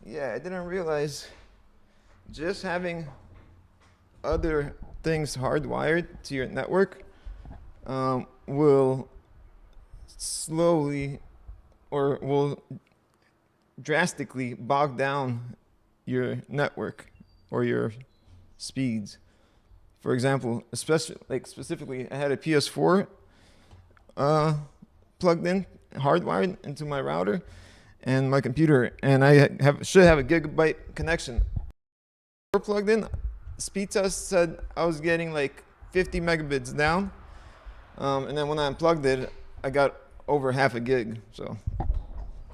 yeah, I didn't realize just having other things hardwired to your network will slowly or will drastically bog down your network or your speeds. For example, especially like specifically, I had a PS4 plugged in, hardwired into my router and my computer, and should have a gigabyte connection. Plugged in, speed test said I was getting like 50 megabits down, and then when I unplugged it, I got over half a gig. So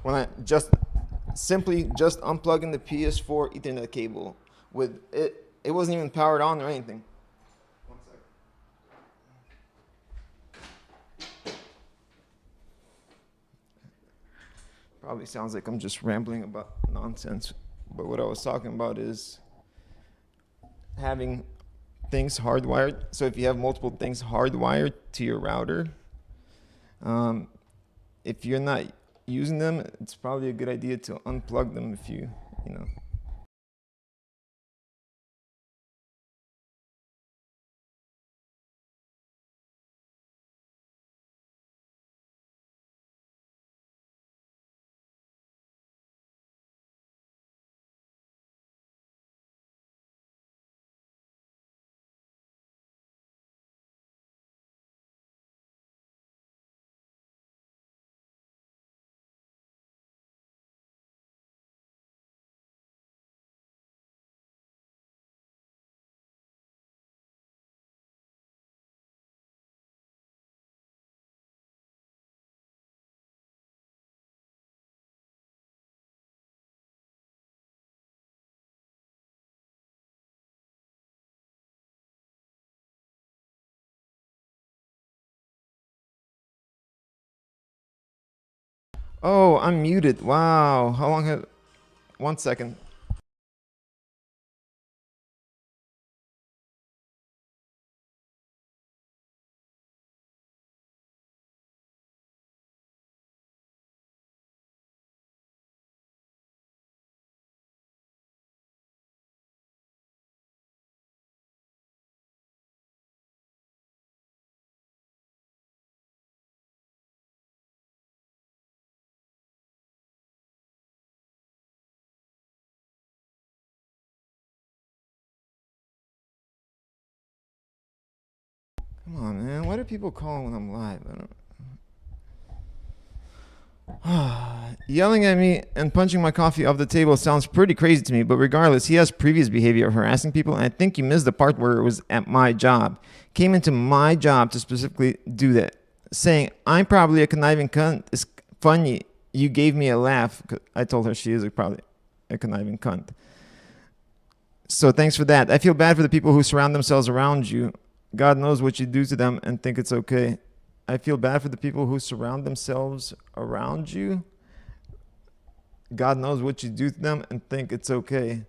when I simply unplugging the PS4 Ethernet cable with it, it wasn't even powered on or anything. One second. Probably sounds like I'm just rambling about nonsense, but what I was talking about is having things hardwired. So if you have multiple things hardwired to your router, if you're not using them, it's probably a good idea to unplug them if you know. Oh, I'm muted. Wow. How long have... One second. Come on, man. Why do people call when I'm live? I don't... Yelling at me and punching my coffee off the table sounds pretty crazy to me, but regardless, he has previous behavior of harassing people, and I think you missed the part where it was at my job. Came into my job to specifically do that. Saying, I'm probably a conniving cunt is funny. You gave me a laugh. I told her she is probably a conniving cunt. So thanks for that. I feel bad for the people who surround themselves around you. God knows what you do to them and think it's okay. I feel bad for the people who surround themselves around you. God knows what you do to them and think it's okay.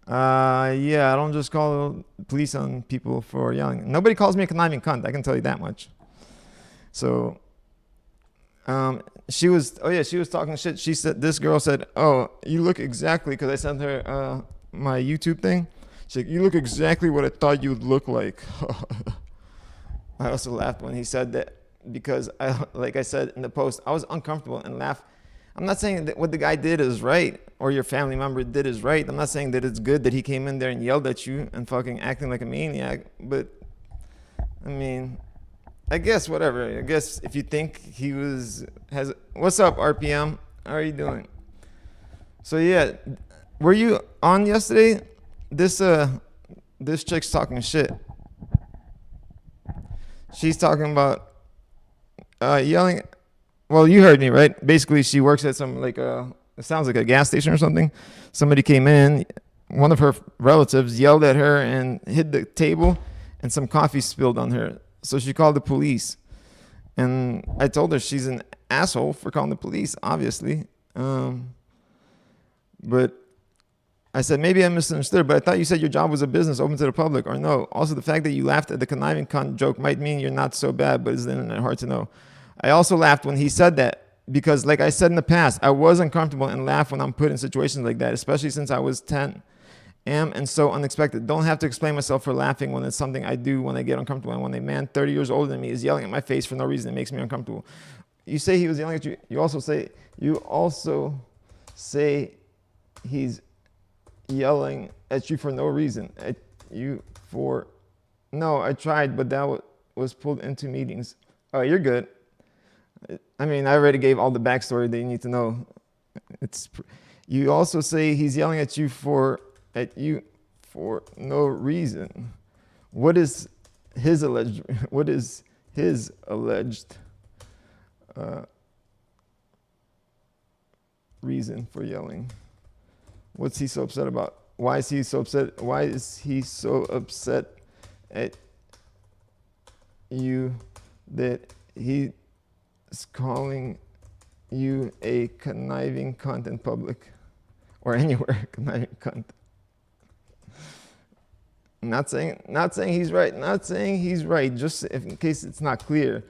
Yeah, I don't just call the police on people for yelling. Nobody calls me a conniving cunt, I can tell you that much. So, she was talking shit. She said, this girl said, oh, you look exactly, because I sent her my YouTube thing. She's like, you look exactly what I thought you'd look like. I also laughed when he said that because, like I said in the post, I was uncomfortable and laughed. I'm not saying that what the guy did is right or your family member did is right. I'm not saying that it's good that he came in there and yelled at you and fucking acting like a maniac. But, I mean, I guess whatever. I guess if you think he has... What's up, RPM? How are you doing? So, yeah, were you on yesterday? This chick's talking shit. She's talking about yelling. Well, you heard me, right? Basically, she works at some it sounds like a gas station or something. Somebody came in, one of her relatives yelled at her and hit the table, and some coffee spilled on her. So she called the police, and I told her she's an asshole for calling the police, obviously. But I said, maybe I misunderstood, but I thought you said your job was a business open to the public, or no. Also, the fact that you laughed at the conniving cunt joke might mean you're not so bad, but is the internet hard to know? I also laughed when he said that because like I said in the past, I was uncomfortable and laugh when I'm put in situations like that, especially since I was 10 and so unexpected. Don't have to explain myself for laughing when it's something I do when I get uncomfortable. And when a man 30 years older than me is yelling at my face for no reason, it makes me uncomfortable. You say he was yelling at you. You also say he's yelling at you for no reason. No, I tried, but that was pulled into meetings. Oh, you're good. I mean, I already gave all the backstory that you need to know. You also say he's yelling at you for no reason. What is his alleged reason for yelling? What's he so upset about? Why is he so upset? Why is he so upset at you that he is calling you a conniving cunt in public or anywhere? Conniving cunt. Not saying he's right. Not saying he's right. Just in case it's not clear.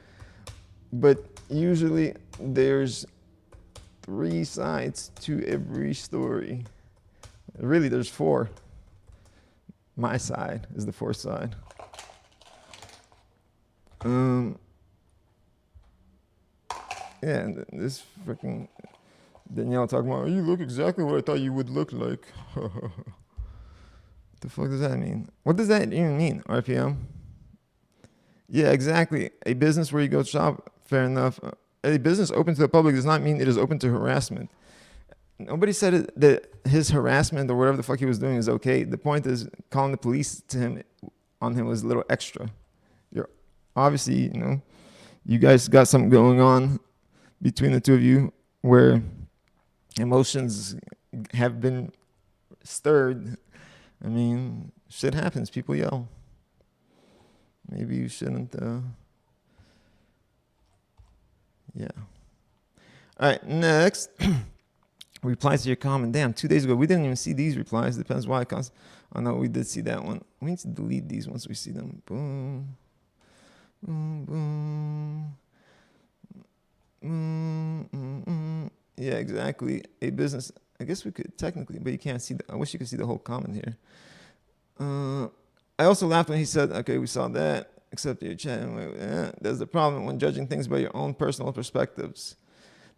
But usually there's 3 sides to every story. Really, there's 4. My side is the 4th side. Yeah, and this freaking Danielle talking about, you look exactly what I thought you would look like. What the fuck does that mean? What does that even mean, RPM? Yeah, exactly. A business where you go shop, fair enough. A business open to the public does not mean it is open to harassment. Nobody said that his harassment or whatever the fuck he was doing is okay. The point is calling the police on him was a little extra. You're obviously, you guys got something going on between the two of you where emotions have been stirred. I mean, shit happens. People yell. Maybe you shouldn't. Yeah. All right, next. Replies to your comment. Damn, 2 days ago. We didn't even see these replies. Depends why. Oh, no, we did see that one. We need to delete these once we see them. Boom. Boom, boom. Yeah, exactly. A business. I guess we could technically, but you can't see. I wish you could see the whole comment here. I also laughed when he said, okay, we saw that, except you're chatting. That's the problem when judging things by your own personal perspectives.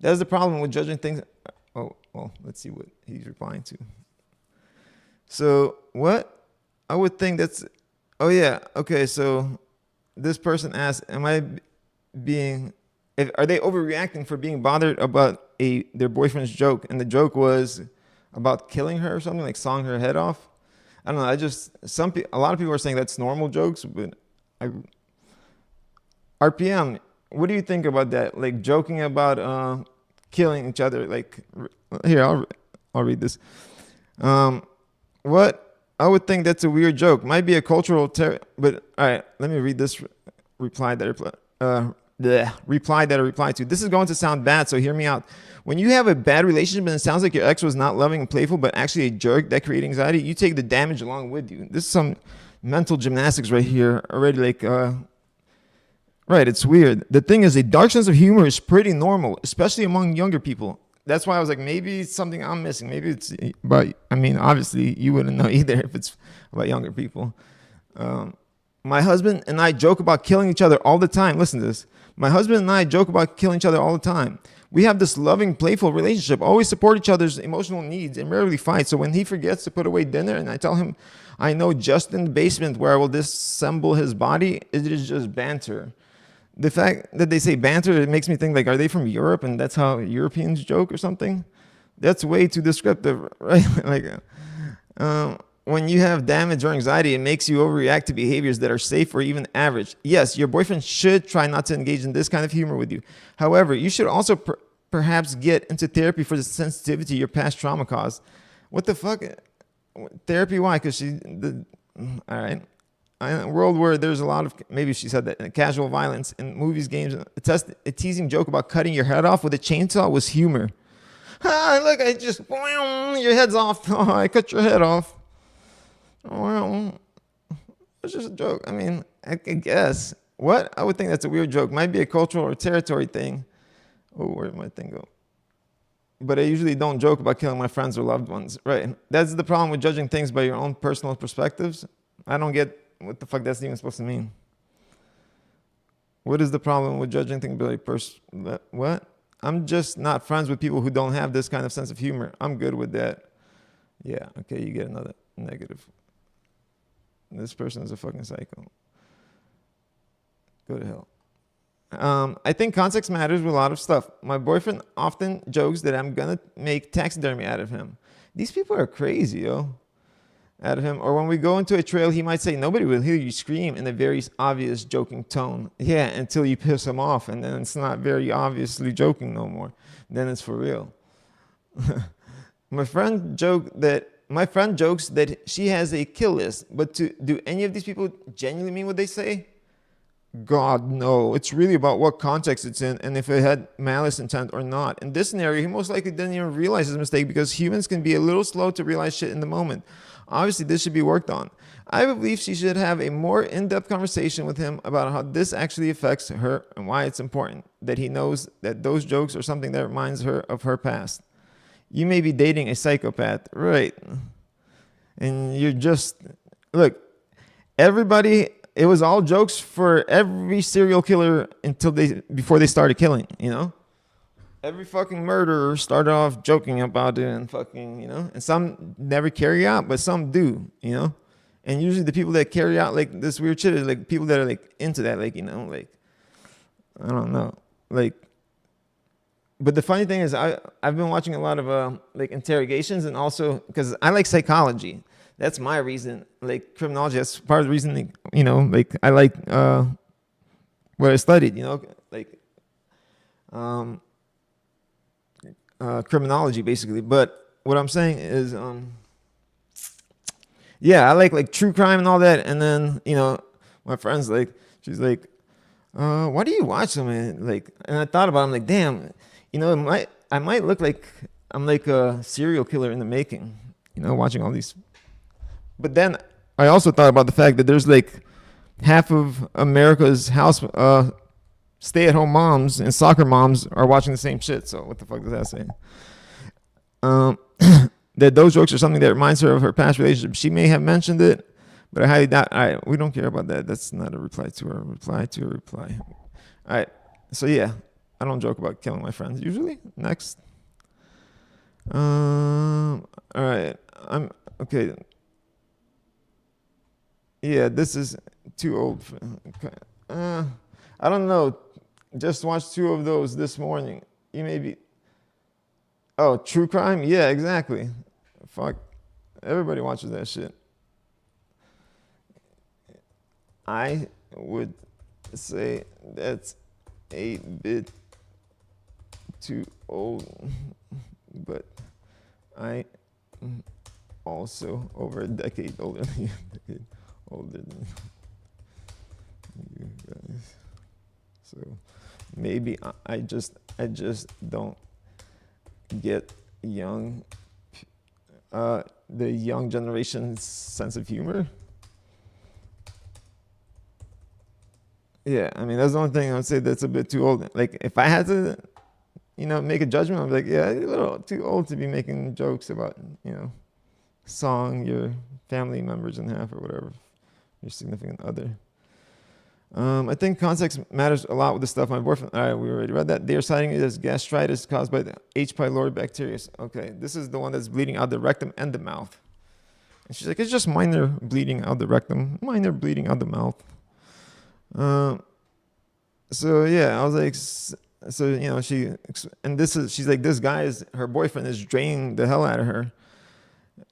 That's the problem with judging things. Oh, well, let's see what he's replying to. So what? I would think that's, oh yeah, okay, so this person asked, are they overreacting for being bothered about their boyfriend's joke? And the joke was about killing her or something, like sawing her head off. I don't know. A lot of people are saying that's normal jokes, but RPM, what do you think about that? Like joking about killing each other. Like here, I'll read this. What? I would think that's a weird joke. Might be a cultural but all right, let me read this reply that I replied to. This is going to sound bad, so hear me out. When you have a bad relationship and it sounds like your ex was not loving and playful, but actually a jerk that creates anxiety, you take the damage along with you. This is some mental gymnastics right here already. Like, right, it's weird. The thing is, a dark sense of humor is pretty normal, especially among younger people. That's why I was like, maybe it's something I'm missing. Maybe it's, but I mean, obviously you wouldn't know either if it's about younger people. My husband and I joke about killing each other all the time. Listen to this. My husband and I joke about killing each other all the time. We have this loving, playful relationship, always support each other's emotional needs and rarely fight. So when he forgets to put away dinner and I tell him I know just in the basement where I will disassemble his body, it is just banter. The fact that they say banter, it makes me think like, are they from Europe and that's how Europeans joke or something? That's way too descriptive, right? Like, when you have damage or anxiety, it makes you overreact to behaviors that are safe or even average. Yes, your boyfriend should try not to engage in this kind of humor with you. However, you should also perhaps get into therapy for the sensitivity your past trauma caused. What the fuck? Therapy? Why? Because all right. In a world where there's a lot of, maybe she said that, casual violence in movies, games, a teasing joke about cutting your head off with a chainsaw was humor. Look, I just, your head's off. Oh, I cut your head off. Well, it's just a joke. I mean, I guess. What? I would think that's a weird joke. Might be a cultural or territory thing. Oh, where did my thing go? But I usually don't joke about killing my friends or loved ones. Right. That's the problem with judging things by your own personal perspectives. I don't get what the fuck that's even supposed to mean. What is the problem with judging things by what? I'm just not friends with people who don't have this kind of sense of humor. I'm good with that. Yeah, okay, you get another negative. This person is a fucking psycho. Go to hell. I think context matters with a lot of stuff. My boyfriend often jokes that I'm gonna make taxidermy out of him. These people are crazy, yo. Out of him. Or when we go into a trail, he might say, nobody will hear you scream in a very obvious joking tone. Yeah, until you piss him off, and then it's not very obviously joking no more. Then it's for real. My friend jokes that she has a kill list, but do any of these people genuinely mean what they say? God, no. It's really about what context it's in and if it had malice intent or not. In this scenario, he most likely didn't even realize his mistake because humans can be a little slow to realize shit in the moment. Obviously, this should be worked on. I believe she should have a more in-depth conversation with him about how this actually affects her and why it's important that he knows that those jokes are something that reminds her of her past. You may be dating a psychopath, right? And you're just, look, everybody, it was all jokes for every serial killer before they started killing, you know? Every fucking murderer started off joking about it and fucking, you know? And some never carry out, but some do, you know? And usually the people that carry out like this weird shit are like people that are like into that, like, you know, like, I don't know, like, but the funny thing is I've been watching a lot of like interrogations, and also because I like psychology. That's my reason. Like criminology, that's part of the reason, you know, like I like what I studied, you know, like criminology basically. But what I'm saying is, yeah, I like true crime and all that. And then, you know, my friend's like, she's like, why do you watch them? And like, and I thought about it, I'm like, damn, you know, I might look like I'm like a serial killer in the making, you know, watching all these. But then I also thought about the fact that there's like half of America's house stay-at-home moms and soccer moms are watching the same shit. So what the fuck does that say? That those jokes are something that reminds her of her past relationship. She may have mentioned it, but I highly doubt. All right, we don't care about that. That's not a reply to her. Reply to a reply. All right. So yeah, I don't joke about killing my friends usually. Next. All right. I'm okay. Yeah, this is too old. I don't know. Just watched 2 of those this morning. You may be. Oh, true crime? Yeah, exactly. Fuck. Everybody watches that shit. I would say that's a bit too old, but I am also over a decade older than you. Older than you guys. So maybe I just don't get the young generation's sense of humor. Yeah, I mean that's the only thing I would say that's a bit too old. Like if I had to, you know, make a judgment, I'd be like, yeah, you're a little too old to be making jokes about, you know, sawing your family members in half or whatever, your significant other. I think context matters a lot with this stuff. My boyfriend, all right, we already read that. They are citing it as gastritis caused by the H. pylori bacteria. Okay, this is the one that's bleeding out the rectum and the mouth. And she's like, it's just minor bleeding out the rectum, minor bleeding out the mouth. So yeah, I was like, so you know, she's like, this guy is her boyfriend is draining the hell out of her,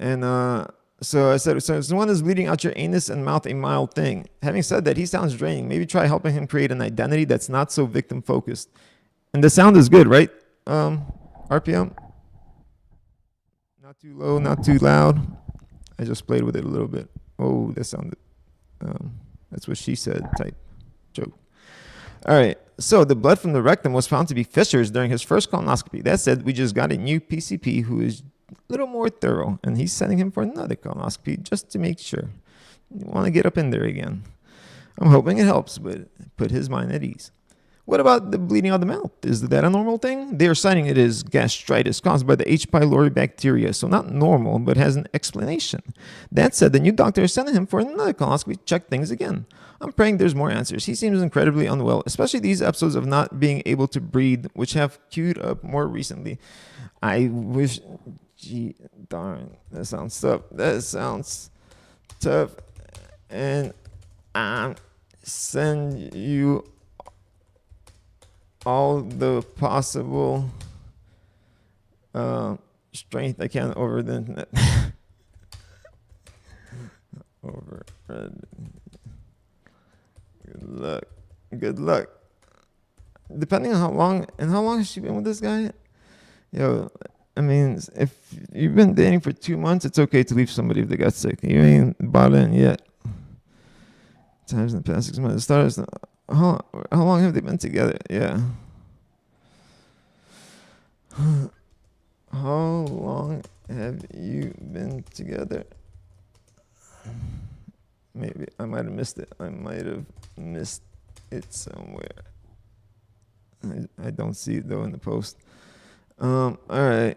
and so I said, so it's the one that's bleeding out your anus and mouth a mild thing. Having said that, he sounds draining. Maybe try helping him create an identity that's not so victim focused. And the sound is good, right? RPM, not too low, not too loud. I just played with it a little bit. Oh, that sounded. That's what she said. Type joke. All right. So the blood from the rectum was found to be fissures during his first colonoscopy. That said, we just got a new PCP who is a little more thorough, and he's sending him for another colonoscopy just to make sure. You want to get up in there again. I'm hoping it helps, but put his mind at ease. What about the bleeding out the mouth? Is that a normal thing? They are citing it as gastritis caused by the H. pylori bacteria, so not normal, but has an explanation. That said, the new doctor is sending him for another colonoscopy to check things again. I'm praying there's more answers. He seems incredibly unwell, especially these episodes of not being able to breathe, which have queued up more recently. I wish... Gee, darn, that sounds tough. That sounds tough. And I send you all the possible strength I can over the internet. Over. Good luck. Good luck. Depending on how long has she been with this guy? Yo, I mean, if you've been dating for 2 months, it's okay to leave somebody if they got sick. You ain't bought in yet. Times in the past 6 months. How long have they been together? Yeah. How long have you been together? Maybe I might have missed it. I might have missed it somewhere. I don't see it though in the post. All right.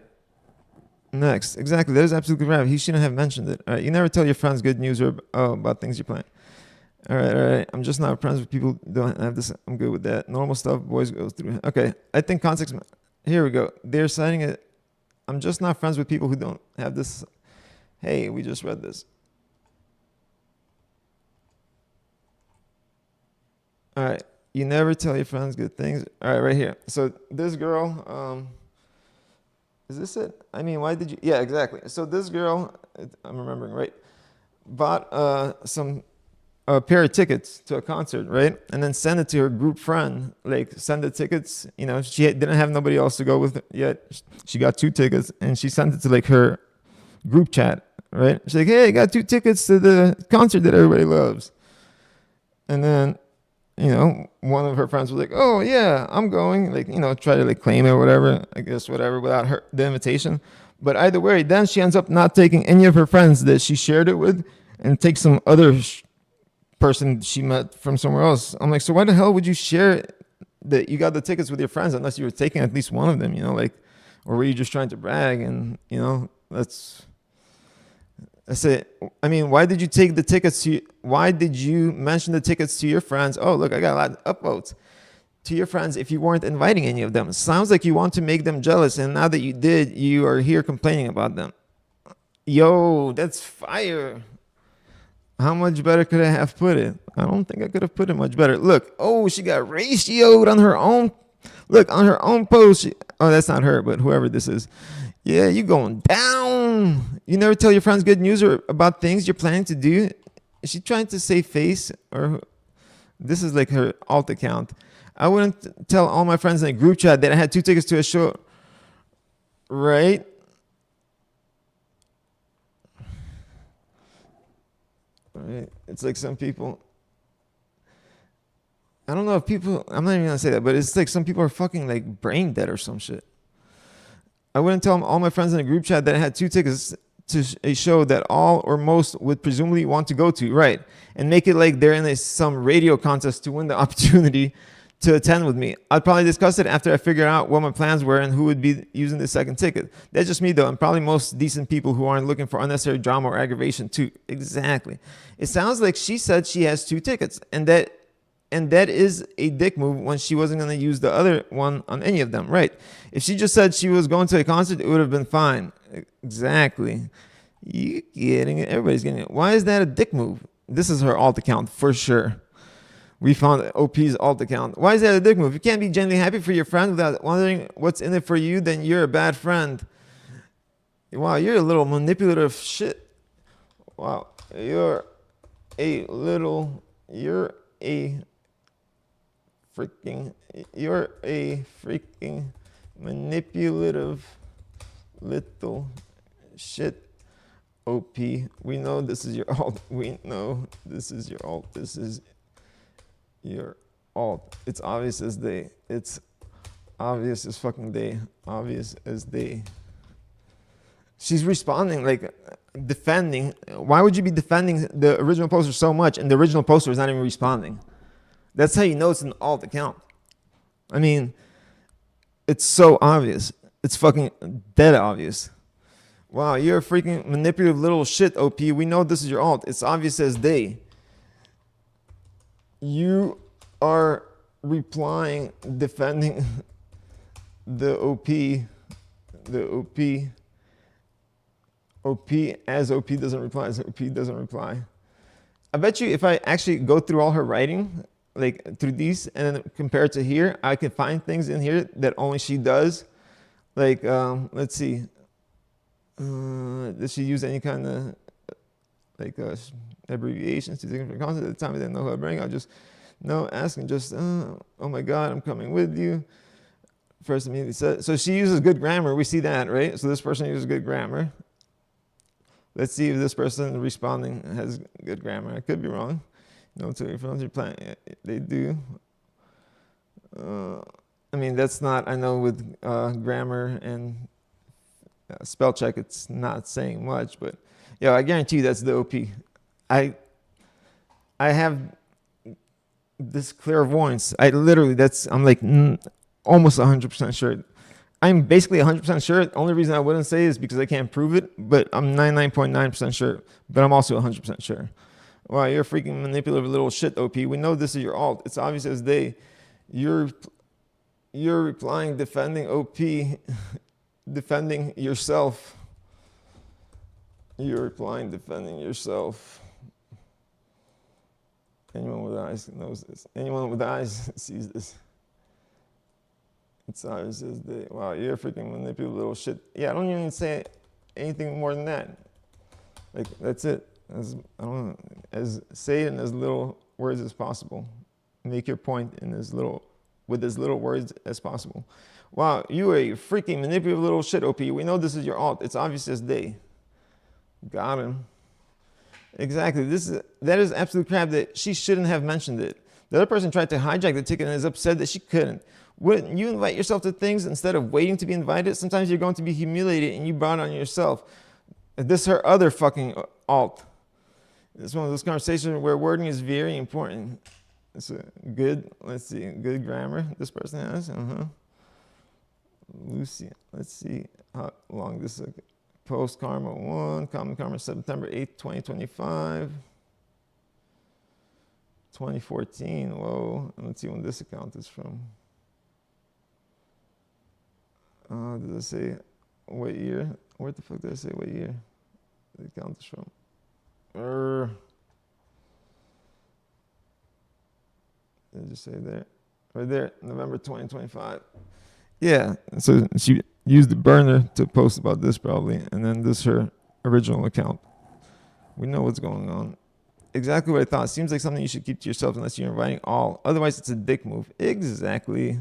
Next. Exactly. That is absolutely right. He shouldn't have mentioned it. All right. You never tell your friends good news or about things you're planning. All right. I'm just not friends with people who don't have this. I'm good with that. Normal stuff boys go through. Okay. I think context. Here we go. They're citing it. I'm just not friends with people who don't have this. Hey, we just read this. All right. You never tell your friends good things. All right, right here. So this girl, is this it? I mean, why did you? Yeah, exactly. So this girl, I'm remembering, right, bought a pair of tickets to a concert, right? And then sent it to her group friend, like send the tickets. You know, she didn't have nobody else to go with yet. She got 2 tickets and she sent it to like her group chat, right? She's like, hey, I got 2 tickets to the concert that everybody loves. And then, you know, one of her friends was like, oh yeah, I'm going, like, you know, try to like claim it or whatever, I guess, whatever, without the invitation. But either way, then she ends up not taking any of her friends that she shared it with and takes some other person she met from somewhere else. I'm like, so why the hell would you share that you got the tickets with your friends unless you were taking at least one of them, you know, like, or were you just trying to brag? And, you know, I say, I mean, why did you take the tickets why did you mention the tickets to your friends? Oh, look, I got a lot of upvotes to your friends if you weren't inviting any of them. Sounds like you want to make them jealous. And now that you did, you are here complaining about them. Yo, that's fire. How much better could I have put it? I don't think I could have put it much better. Look, oh, she got ratioed on her own. Look, on her own post. Oh, that's not her, but whoever this is. Yeah, you going down. You never tell your friends good news or about things you're planning to do. Is she trying to save face? Or this is like her alt account. I wouldn't tell all my friends in a group chat that I had 2 tickets to a show. Right? Right. It's like some people. I don't know if people. I'm not even gonna say that, but it's like some people are fucking like brain dead or some shit. I wouldn't tell all my friends in a group chat that I had 2 tickets to a show that all or most would presumably want to go to, right? And make it like they're in some radio contest to win the opportunity to attend with me. I'd probably discuss it after I figure out what my plans were and who would be using the second ticket. That's just me though, and probably most decent people who aren't looking for unnecessary drama or aggravation too. Exactly. It sounds like she said she has 2 tickets, and that is a dick move when she wasn't going to use the other one on any of them, right? If she just said she was going to a concert, it would have been fine. Exactly. You getting it? Everybody's getting it. Why is that a dick move? This is her alt account for sure. We found OP's alt account. Why is that a dick move? You can't be genuinely happy for your friend without wondering what's in it for you, then you're a bad friend. Wow, you're a little manipulative shit. Wow, you're a freaking manipulative little shit. OP, we know this is your alt. We know this is your alt. This is your alt. It's obvious as day. It's obvious as fucking day. Obvious as day. She's responding, like defending. Why would you be defending the original poster so much and the original poster is not even responding? That's how you know it's an alt account. I mean, it's so obvious. It's fucking dead obvious. Wow, you're a freaking manipulative little shit, OP. We know this is your alt. It's obvious as day. You are replying, defending the OP, OP as OP doesn't reply, as OP doesn't reply. I bet you if I actually go through all her writing, like through these, and then compare it to here, I can find things in here that only she does. Like, let's see. Does she use any kind of like abbreviations to different concepts? At the time I didn't know who I'd bring. I'll just asking just, oh my God, I'm coming with you. First immediately said. So she uses good grammar. We see that, right? So this person uses good grammar. Let's see if this person responding has good grammar. I could be wrong. They do. I mean, that's not, I know with grammar and spell check, it's not saying much, but yeah, I guarantee you that's the OP. I have this clairvoyance. I'm like almost 100% sure. I'm basically 100% sure. The only reason I wouldn't say is because I can't prove it, but I'm 99.9% sure, but I'm also 100% sure. Wow, you're a freaking manipulative little shit, OP. We know this is your alt. It's obvious as day. You're replying, defending OP, defending yourself. You're replying, defending yourself. Anyone with eyes knows this. Anyone with eyes sees this. It's obvious as day. Wow, you're a freaking manipulative little shit. Yeah, I don't even say anything more than that. Like, that's it. Say it in as little words as possible. Make your point with as little words as possible. Wow, you are a freaking manipulative little shit, OP. We know this is your alt. It's obvious as day. Got him. Exactly. That is absolute crap that she shouldn't have mentioned it. The other person tried to hijack the ticket and is upset that she couldn't. Wouldn't you invite yourself to things instead of waiting to be invited? Sometimes you're going to be humiliated and you brought it on yourself. This is her other fucking alt. It's one of those conversations where wording is very important. It's a good, let's see, good grammar this person has. Lucy, let's see how long this is. Post Karma 1, Common Karma September 8th, 2025. 2014, whoa. Let's see when this account is from. Does it say what year? Where the fuck did I say what year the account is from? Did I just say there? Right there, November 2025. Yeah, so she used the burner to post about this probably, and then this is her original account. We know what's going on. Exactly what I thought. Seems like something you should keep to yourself unless you're inviting all. Otherwise, it's a dick move. Exactly.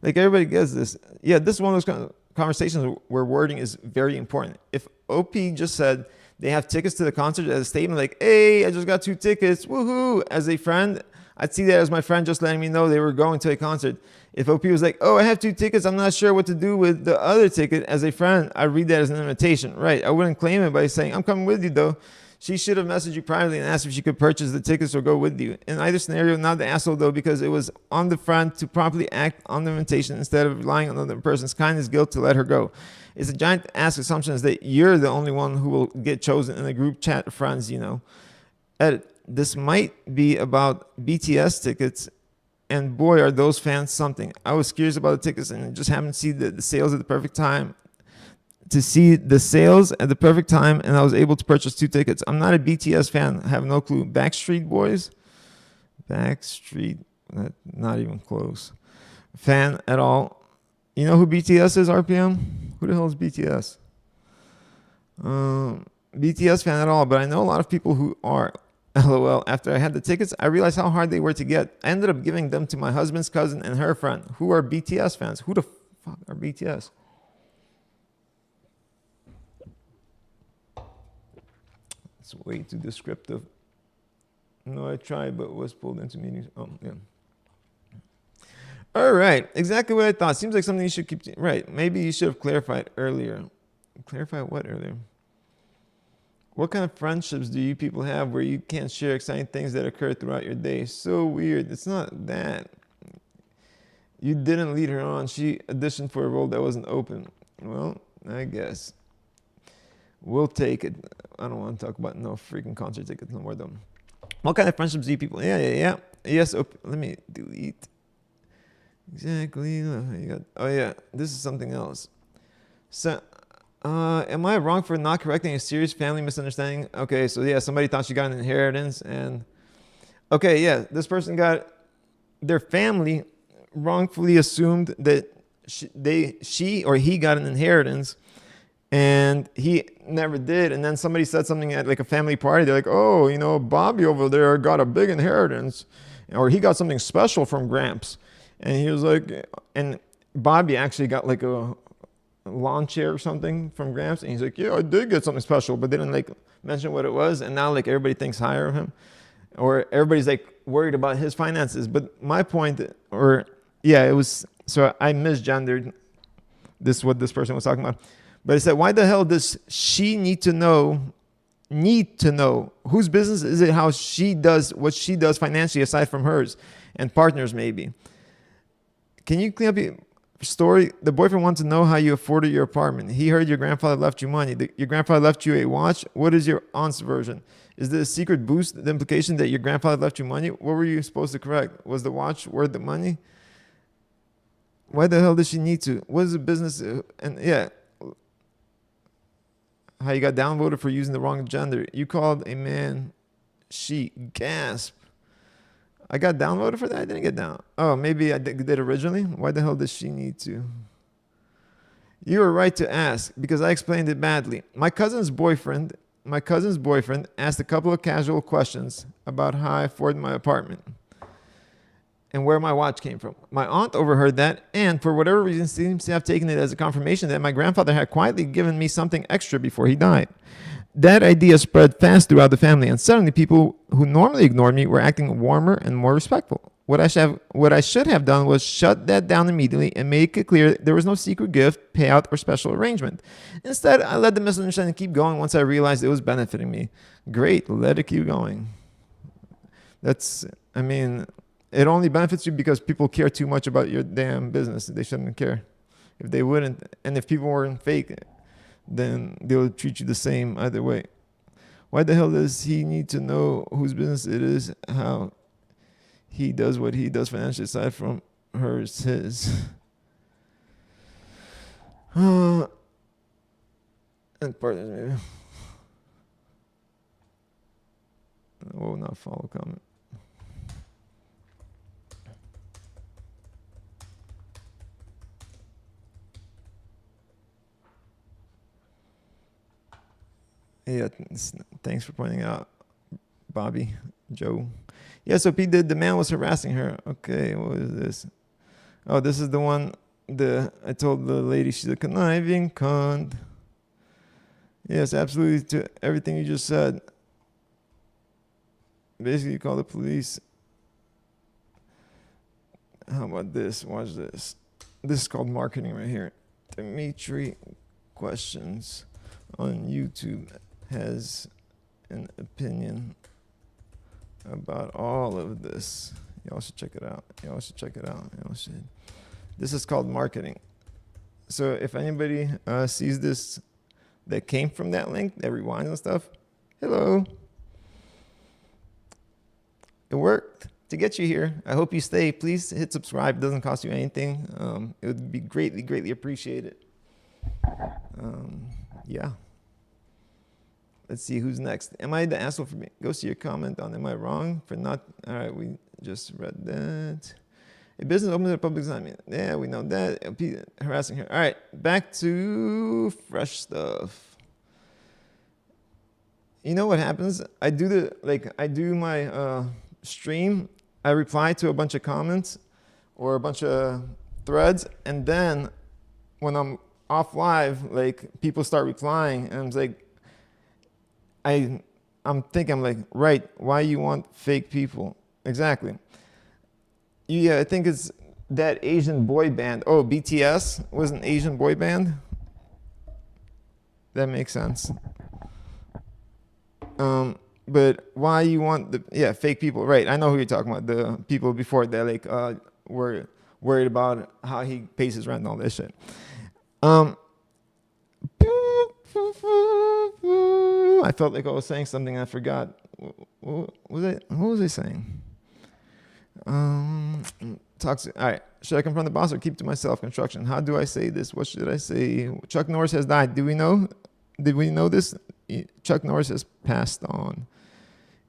Like, everybody gets this. Yeah, this is one of those conversations where wording is very important. If OP just said they have tickets to the concert as a statement like, hey, I just got 2 tickets, woohoo, as a friend, I'd see that as my friend just letting me know they were going to a concert. If OP was like, oh, I have 2 tickets, I'm not sure what to do with the other ticket, as a friend, I'd read that as an invitation. Right, I wouldn't claim it by saying, I'm coming with you, though. She should have messaged you privately and asked if she could purchase the tickets or go with you. In either scenario, not the asshole, though, because it was on the friend to promptly act on the invitation instead of relying on another person's kindness, guilt to let her go. It's a giant ass assumption is that you're the only one who will get chosen in a group chat of friends, you know. This might be about BTS tickets, and boy, are those fans something. I was curious about the tickets and just happened to see the sales at the perfect time. And I was able to purchase 2 tickets. I'm not a BTS fan. I have no clue. Backstreet Boys? Backstreet, not even close. Fan at all. You know who BTS is, RPM? Who the hell is BTS? BTS fan at all, but I know a lot of people who are. LOL. After I had the tickets, I realized how hard they were to get. I ended up giving them to my husband's cousin and her friend, who are BTS fans. Who the fuck are BTS? It's way too descriptive. No, I tried, but was pulled into meetings. Oh, yeah. All right. Exactly what I thought. Seems like something you should keep. Right. Maybe you should have clarified earlier. Clarify what earlier? What kind of friendships do you people have where you can't share exciting things that occur throughout your day? So weird. It's not that. You didn't lead her on. She auditioned for a role that wasn't open. Well, I guess. We'll take it. I don't want to talk about no freaking concert tickets no more, though. What kind of friendships do you people? Yeah. Yes. Let me delete. Exactly. You got. Oh yeah. This is something else. So, am I wrong for not correcting a serious family misunderstanding? Okay. So yeah, somebody thought she got an inheritance, and okay, yeah, this person got their family wrongfully assumed that she or he got an inheritance, and he never did. And then somebody said something at like a family party. They're like, oh, you know, Bobby over there got a big inheritance, or he got something special from Gramps. And he was like, and Bobby actually got like a lawn chair or something from Gramps. And he's like, yeah, I did get something special, but didn't like mention what it was. And now like everybody thinks higher of him, or everybody's like worried about his finances. But my point, or yeah, it was, so I misgendered this, what this person was talking about. But it said, why the hell does she need to know? Whose business is it how she does what she does financially aside from hers and partners maybe? Can you clean up your story? The boyfriend wants to know how you afforded your apartment. He heard your grandfather left you money. Your grandfather left you a watch. What is your aunt's version? Is this a secret boost? The implication that your grandfather left you money? What were you supposed to correct? Was the watch worth the money? Why the hell does she need to? What is the business? And yeah, how you got downvoted for using the wrong gender. You called a man she. Gasp. I got downvoted for that? I didn't get down. Oh, maybe I did originally? Why the hell does she need to? You were right to ask because I explained it badly. My cousin's boyfriend asked a couple of casual questions about how I afford my apartment and where my watch came from. My aunt overheard that and for whatever reason seems to have taken it as a confirmation that my grandfather had quietly given me something extra before he died. That idea spread fast throughout the family, and suddenly people who normally ignored me were acting warmer and more respectful. What I should have done was shut that down immediately and make it clear there was no secret gift, payout, or special arrangement. Instead, I let the misunderstanding keep going once I realized it was benefiting me. Great, let it keep going. It only benefits you because people care too much about your damn business. They shouldn't care. If they wouldn't, and if people weren't fake, then they would treat you the same either way. Why the hell does he need to know whose business it is, how he does what he does financially aside from hers, his? And partners, maybe. Oh, not follow comment. Yeah, thanks for pointing out, Bobby, Joe. Yeah, so Pete did. The man was harassing her. Okay, what is this? Oh, this is the one. I told the lady she's a conniving cunt. Yes, absolutely to everything you just said. Basically, you call the police. How about this? Watch this. This is called marketing right here. Dmitriy Questions on YouTube has an opinion about all of this. Y'all should check it out. Y'all should. This is called marketing. So if anybody sees this that came from that link, that rewinds and stuff, hello. It worked to get you here. I hope you stay. Please hit subscribe. It doesn't cost you anything. It would be greatly, greatly appreciated. Yeah. Let's see who's next. Am I the asshole for me? Go see your comment on am I wrong for not? All right, we just read that. A business opens a public assignment. Yeah, we know that. Harassing her. All right, back to fresh stuff. You know what happens? I do my stream. I reply to a bunch of comments or a bunch of threads, and then when I'm off live, like people start replying, and I'm like, I'm thinking, right, why you want fake people? Exactly. Yeah, I think it's that Asian boy band. Oh, BTS was an Asian boy band? That makes sense. But why you want fake people? Right, I know who you're talking about. The people before that, were worried about how he pays his rent and all this shit. I felt like I was saying something I forgot. What was I saying? Toxic. All right. Should I confront the boss or keep to myself? Construction. How do I say this? What should I say? Chuck Norris has died. Did we know this? Chuck Norris has passed on.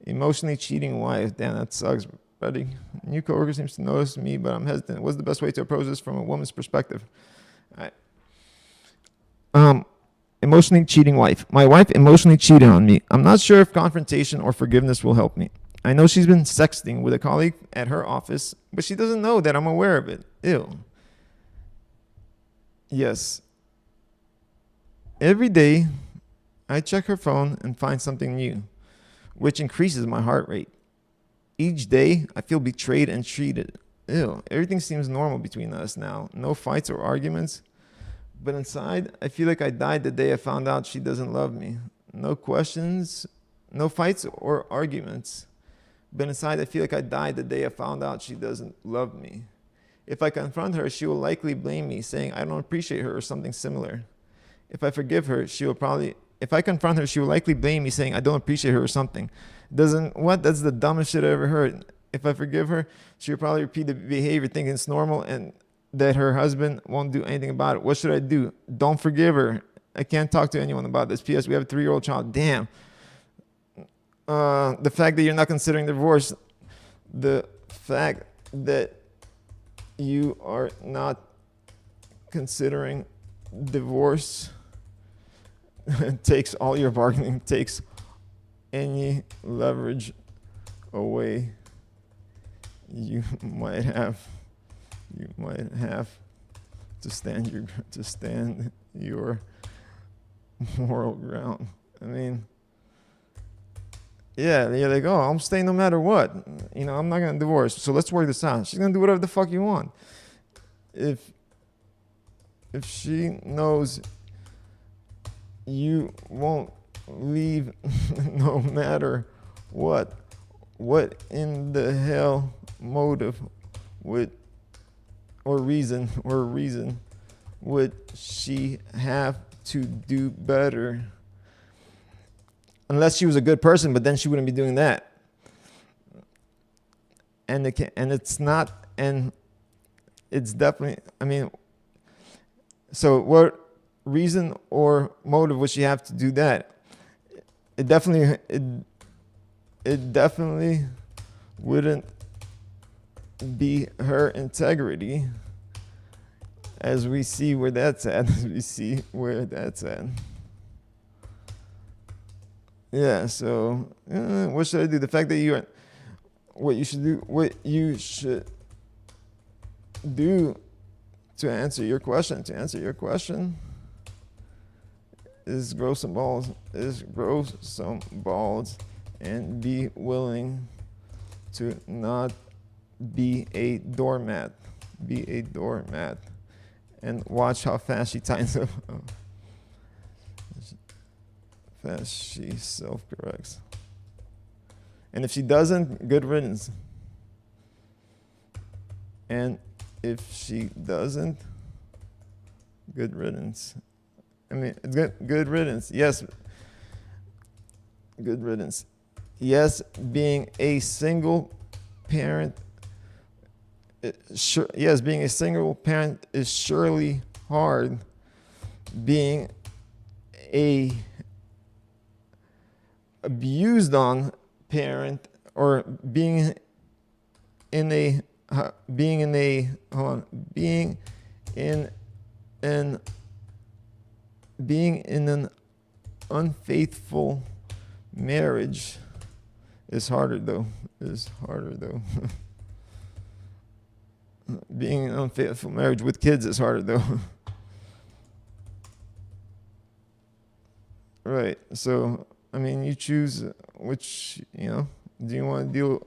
Emotionally cheating wife. Damn, that sucks, buddy. New coworker seems to notice me, but I'm hesitant. What's the best way to approach this from a woman's perspective? All right. Emotionally cheating wife. My wife emotionally cheated on me. I'm not sure if confrontation or forgiveness will help me. I know she's been sexting with a colleague at her office, but she doesn't know that I'm aware of it. Ew. Yes. Every day, I check her phone and find something new, which increases my heart rate. Each day, I feel betrayed and treated. Ew. Everything seems normal between us now. No fights or arguments. But inside, I feel like I died the day I found out she doesn't love me. No questions, no fights or arguments. But inside, I feel like I died the day I found out she doesn't love me. If I confront her, she will likely blame me, saying I don't appreciate her or something similar. If I forgive her, if I confront her, she will likely blame me, saying I don't appreciate her or something. That's the dumbest shit I ever heard. If I forgive her, she will probably repeat the behavior, thinking it's normal and that her husband won't do anything about it. What should I do? Don't forgive her. I can't talk to anyone about this. P.S. We have a 3-year-old child. Damn. The fact that you're not considering divorce, the fact that you are not considering divorce takes all your bargaining, takes any leverage away. You might have to stand your moral ground. I mean, yeah, you're like, oh, I'm staying no matter what. I'm not gonna divorce. So let's work this out. She's gonna do whatever the fuck you want. If she knows you won't leave no matter what in the hell motive or reason would she have to do better? Unless she was a good person, but then she wouldn't be doing that. And it's definitely, so what reason or motive would she have to do that? It definitely wouldn't be her integrity, as we see where that's at. Yeah, so what should I do? The fact that what you should do to answer your question is grow some balls and be willing to not be a doormat. And watch how fast she tightens up. Fast she self-corrects. And if she doesn't, good riddance. And if she doesn't, good riddance. Good riddance. Yes. Good riddance. Yes, being a single parent. Being a single parent is surely hard. Being a abused on parent, or being in an unfaithful marriage is harder though. Being in an unfaithful marriage with kids is harder though. Right. So you choose which, do you want to deal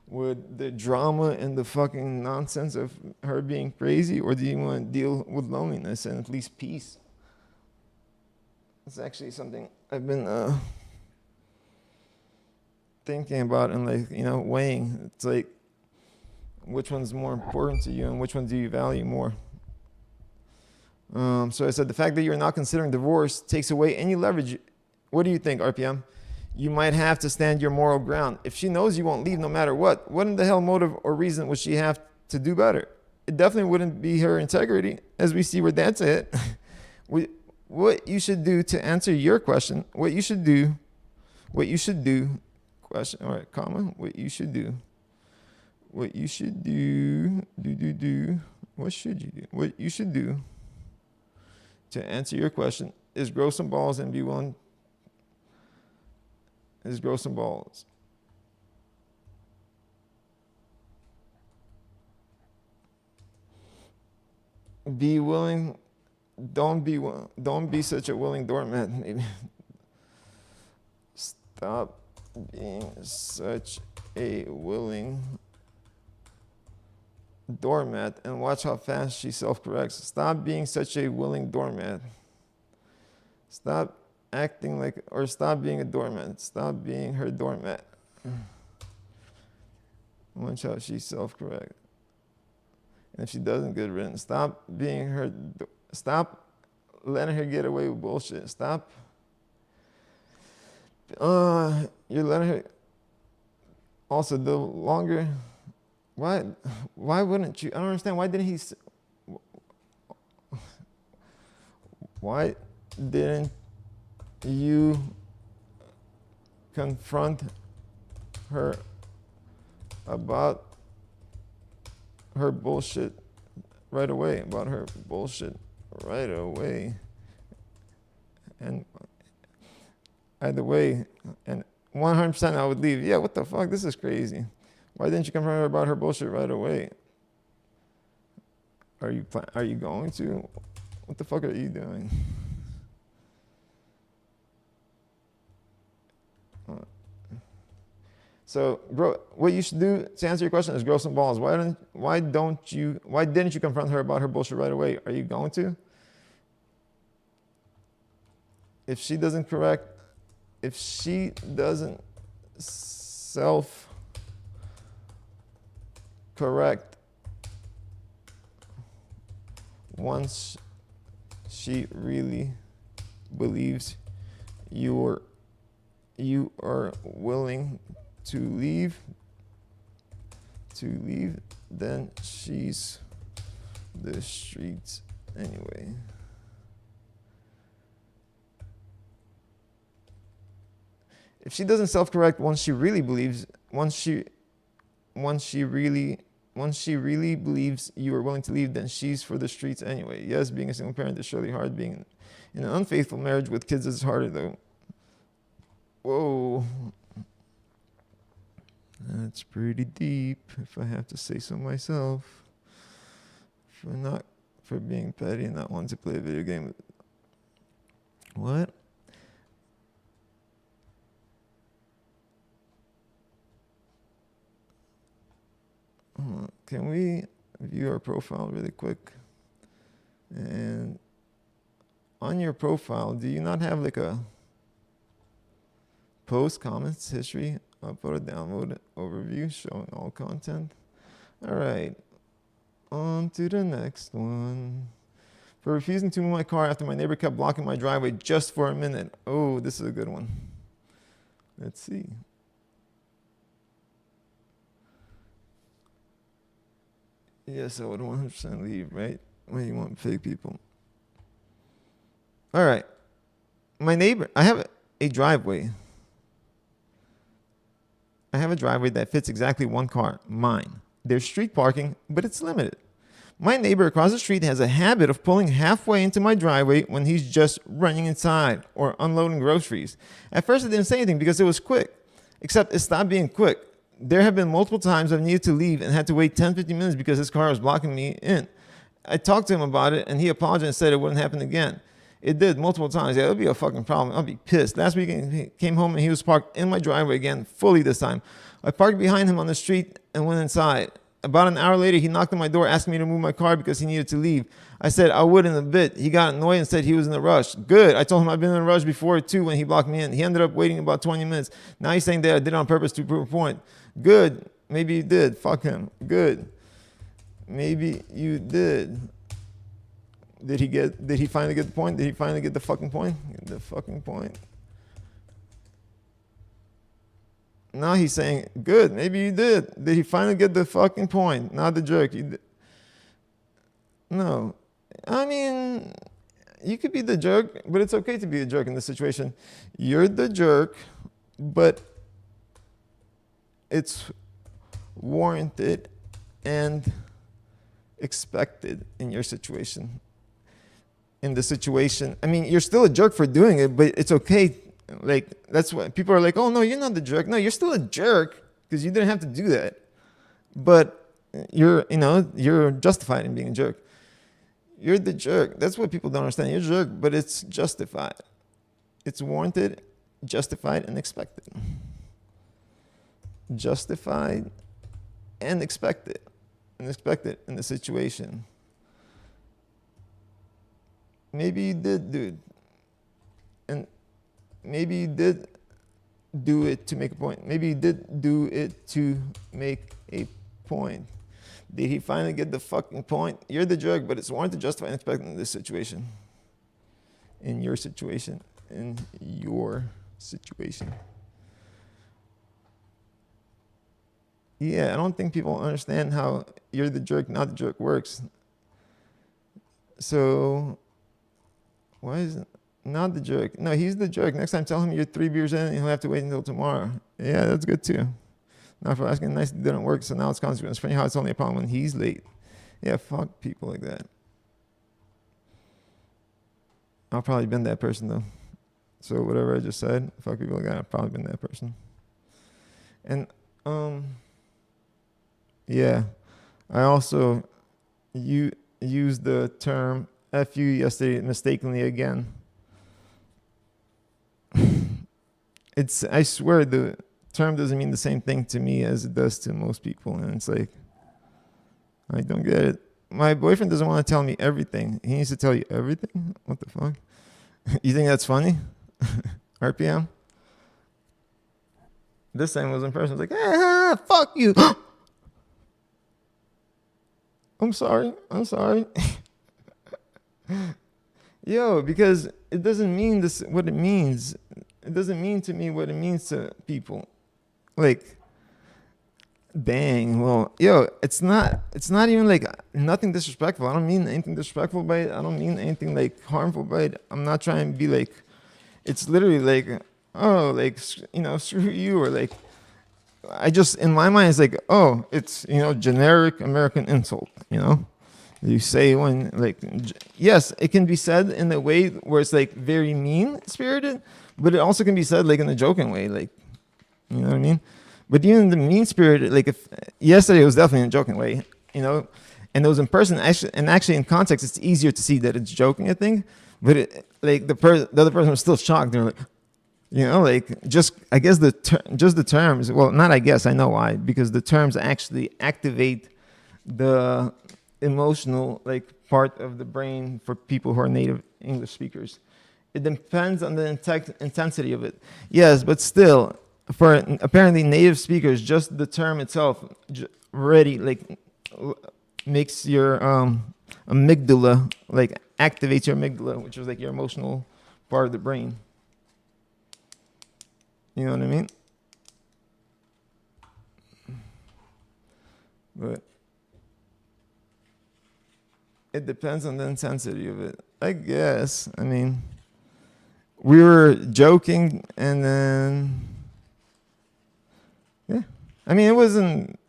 with the drama and the fucking nonsense of her being crazy, or do you want to deal with loneliness and at least peace? It's actually something I've been thinking about and weighing. It's like, Which one's more important to you and which one do you value more? So I said the fact that you're not considering divorce takes away any leverage. What do you think, RPM? You might have to stand your moral ground. If she knows you won't leave no matter what in the hell motive or reason would she have to do better? It definitely wouldn't be her integrity, as we see where that's at. What you should do to answer your question, what you should do, question, all right, comma, what you should do, what you should do, what should you do? What you should do to answer your question is grow some balls and be willing, is grow some balls. Be willing. Don't be such a willing doormat. Maybe. Stop being such a willing doormat and watch how fast she self-corrects. Stop being such a willing doormat. Stop acting like, or stop being a doormat. Stop being her doormat. Watch how she self-corrects. And if she doesn't, good riddance. Stop being her. Stop letting her get away with bullshit. Stop. You're letting her. Also, the longer. Why wouldn't you? I don't understand. Why didn't he? Why didn't you confront her about her bullshit right away? About her bullshit right away. And either way, and 100% I would leave. Yeah, what the fuck? This is crazy. Why didn't you confront her about her bullshit right away? Are you going to? What the fuck are you doing? So, bro, what you should do to answer your question is grow some balls. Why didn't you confront her about her bullshit right away? Are you going to? If she doesn't self-correct once she really believes you are willing to leave, then she's the streets anyway. If she doesn't self-correct once she really believes you are willing to leave, then she's for the streets anyway. Yes, being a single parent is surely hard. Being in an unfaithful marriage with kids is harder though. Whoa. That's pretty deep, if I have to say so myself. For being petty and not wanting to play a video game. What? Can we view our profile really quick? And on your profile, do you not have like a post, comments, history, upload, download, overview, showing all content? All right, on to the next one. For refusing to move my car after my neighbor kept blocking my driveway just for a minute. Oh, this is a good one. Let's see. Yes, I would 100% leave, right? When you want fake people. All right. My neighbor, I have a driveway. I have a driveway that fits exactly one car, mine. There's street parking, but it's limited. My neighbor across the street has a habit of pulling halfway into my driveway when he's just running inside or unloading groceries. At first, I didn't say anything because it was quick, except it stopped being quick. There have been multiple times I've needed to leave and had to wait 10, 15 minutes because his car was blocking me in. I talked to him about it, and he apologized and said it wouldn't happen again. It did multiple times. Yeah, it'll be a fucking problem. I'll be pissed. Last week, he came home and he was parked in my driveway again, fully this time. I parked behind him on the street and went inside. About an hour later, he knocked on my door asking me to move my car because he needed to leave. I said I would in a bit. He got annoyed and said he was in a rush. Good. I told him I've been in a rush before, too, when he blocked me in. He ended up waiting about 20 minutes. Now he's saying that I did it on purpose to prove a point. Good. Maybe he did. Fuck him. Good. Maybe you did. Did he finally get the point? Did he finally get the fucking point? Get the fucking point. Now he's saying, good, maybe you did. Did he finally get the fucking point? Not the jerk. No. I mean, you could be the jerk, but it's okay to be a jerk in this situation. You're the jerk, but it's warranted and expected in your situation. In the situation, I mean, you're still a jerk for doing it, but it's okay. Like, that's what people are like, oh no, you're not the jerk. No, you're still a jerk because you didn't have to do that. But you're justified in being a jerk. You're the jerk. That's what people don't understand. You're a jerk, but it's justified. It's warranted, justified, and expected. Justified and expected. And expected in the situation. Maybe you did do it. And maybe you did do it to make a point. Maybe you did do it to make a point. Did he finally get the fucking point? You're the jerk, but it's warranted, justified, and expected in this situation. In your situation. In your situation. Yeah, I don't think people understand how you're the jerk, not the jerk works. So, why is it not the jerk? No, he's the jerk. Next time, tell him you're 3 beers in and he'll have to wait until tomorrow. Yeah, that's good too. Not for asking nice, it didn't work, so now it's consequence. Funny how it's only a problem when he's late. Yeah, fuck people like that. I've probably been that person though. So whatever I just said, fuck people like that, I've probably been that person. And yeah, I also used the term F you yesterday mistakenly again. I swear the term doesn't mean the same thing to me as it does to most people. And it's like, I don't get it. My boyfriend doesn't want to tell me everything. He needs to tell you everything? What the fuck? You think that's funny? RPM? This time was in person. I was like, fuck you. I'm sorry. Yo, because it doesn't mean this what it means. It doesn't mean to me what it means to people. Like, dang, well, yo, it's not even like nothing disrespectful. I don't mean anything disrespectful by it. I don't mean anything like harmful by it. I'm not trying to be like, it's literally like, oh, like, screw you, or like, I just, in my mind, it's like, oh, it's, generic American insult, You say when, like, yes, it can be said in a way where it's like very mean-spirited, but it also can be said like in a joking way, like, you know what I mean? But even the mean-spirited, like, if yesterday it was definitely in a joking way, and it was in person, actually in context, it's easier to see that it's joking, I think, but like the other person was still shocked. They're like, I guess just the terms, well, not I guess, I know why, because the terms actually activate the emotional part of the brain for people who are native English speakers. It depends on the intensity of it. Yes, but still, for apparently native speakers, just the term itself already makes your amygdala, activates your amygdala, which is your emotional part of the brain. You know what I mean? But it depends on the intensity of it, I guess. I mean, we were joking, and then, yeah. I mean, it wasn't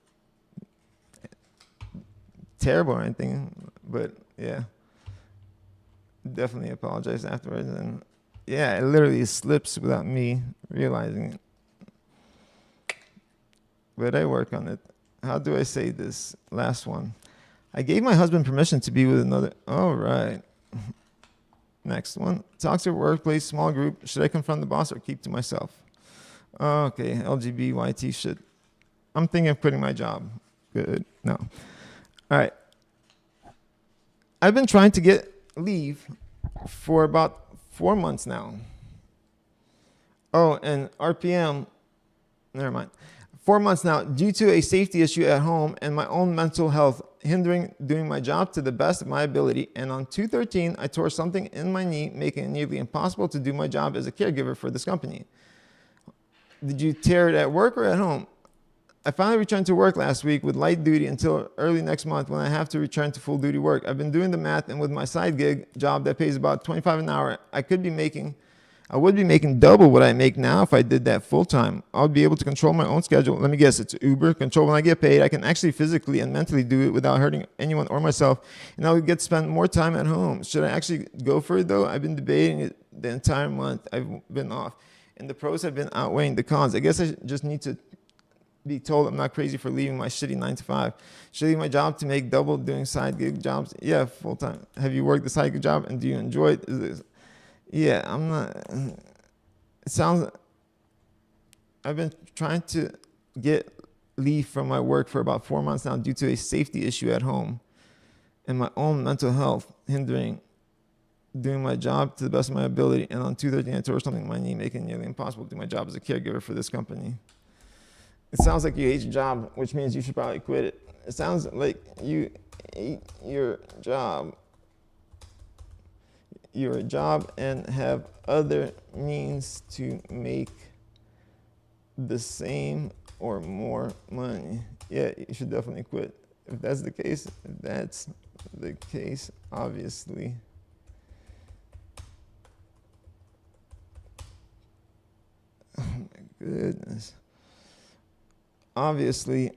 terrible or anything, but yeah. Definitely apologized afterwards, and yeah, it literally slips without me realizing it. But I work on it. How do I say this last one? I gave my husband permission to be with another. All right. Next one. Toxic workplace, small group. Should I confront the boss or keep to myself? Okay, LGBTYT shit. I'm thinking of quitting my job. Good. No. All right. I've been trying to get leave for about 4 months now. Oh, and RPM, never mind. 4 months now, due to a safety issue at home and my own mental health. hindering doing my job to the best of my ability. And on 2/13, I tore something in my knee, making it nearly impossible to do my job as a caregiver for this company. Did you tear it at work or at home? I finally returned to work last week with light duty until early next month when I have to return to full duty work. I've been doing the math, and with my side gig job that pays about $25 an hour, I would be making double what I make now if I did that full time. I'll be able to control my own schedule. Let me guess, it's Uber. Control when I get paid. I can actually physically and mentally do it without hurting anyone or myself, and I would get to spend more time at home. Should I actually go for it though? I've been debating it the entire month I've been off, and the pros have been outweighing the cons. I guess I just need to be told I'm not crazy for leaving my shitty 9 to 5. Should I leave my job to make double doing side gig jobs? Yeah, full time. Have you worked the side gig job and do you enjoy it? Yeah, I'm not. It sounds. I've been trying to get leave from my work for about 4 months now due to a safety issue at home and my own mental health hindering doing my job to the best of my ability. And on 2/13, I tore something in my knee, making it nearly impossible to do my job as a caregiver for this company. It sounds like you hate your job, which means you should probably quit it. It sounds like you hate your job and have other means to make the same or more money. Yeah, you should definitely quit. If that's the case, obviously. Oh my goodness. Obviously,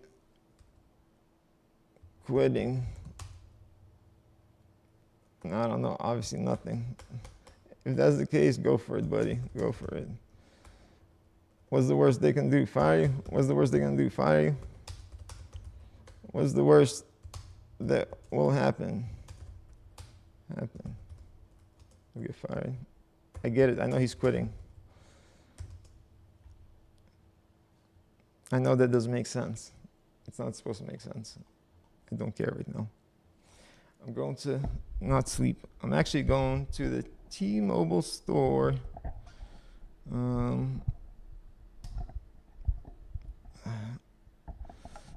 quitting, I don't know, obviously nothing. If that's the case, go for it, buddy. Go for it. What's the worst they can do? Fire you? What's the worst they can do? Fire you? What's the worst that will happen? You'll get fired. I get it. I know he's quitting. I know that doesn't make sense. It's not supposed to make sense. I don't care right now. I'm going to not sleep. I'm actually going to the T-Mobile store.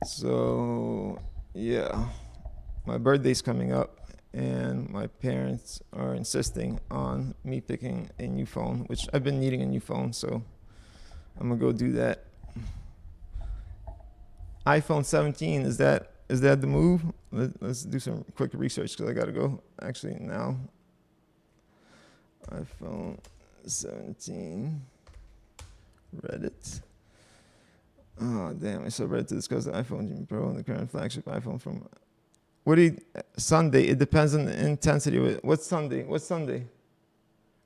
So, yeah. My birthday's coming up, and my parents are insisting on me picking a new phone, which I've been needing a new phone, so I'm going to go do that. iPhone 17, is that the move? Let's do some quick research because I got to go actually now. iPhone 17, Reddit. Oh, damn, I saw Reddit to discuss the iPhone Pro and the current flagship iPhone from... Sunday, it depends on the intensity. What's Sunday?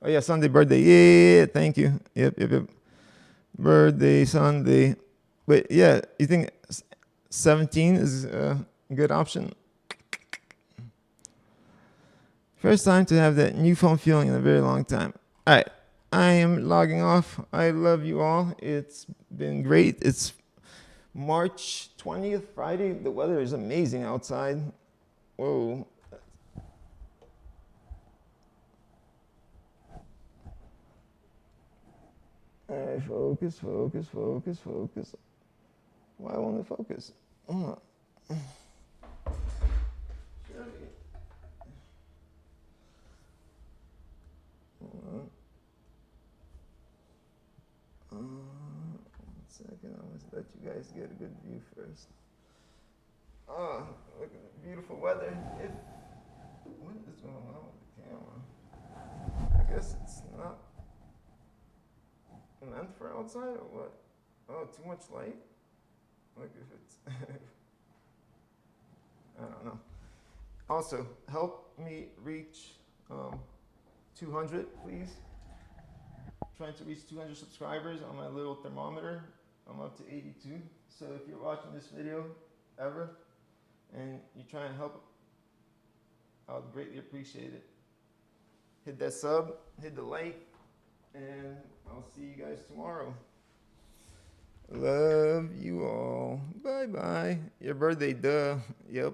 Oh, yeah, Sunday birthday. Yeah, thank you. Yep. Birthday, Sunday. Wait, yeah, you think 17 is a good option? First time to have that new phone feeling in a very long time. All right, I am logging off. I love you all. It's been great. It's March 20th, Friday. The weather is amazing outside. Whoa. All right, focus. Why won't it focus? One second, I'm going to let you guys get a good view first. Oh, look at the beautiful weather. What is going on with the camera? I guess it's not meant for outside or what? Oh, too much light? Look if it's... I don't know. Also, help me reach 200, please. Trying to reach 200 subscribers on my little thermometer. I'm up to 82. So if you're watching this video ever and you try and help, I would greatly appreciate it. Hit that sub, hit the like, and I'll see you guys tomorrow. Love you all. Bye-bye. Your birthday, duh. Yep.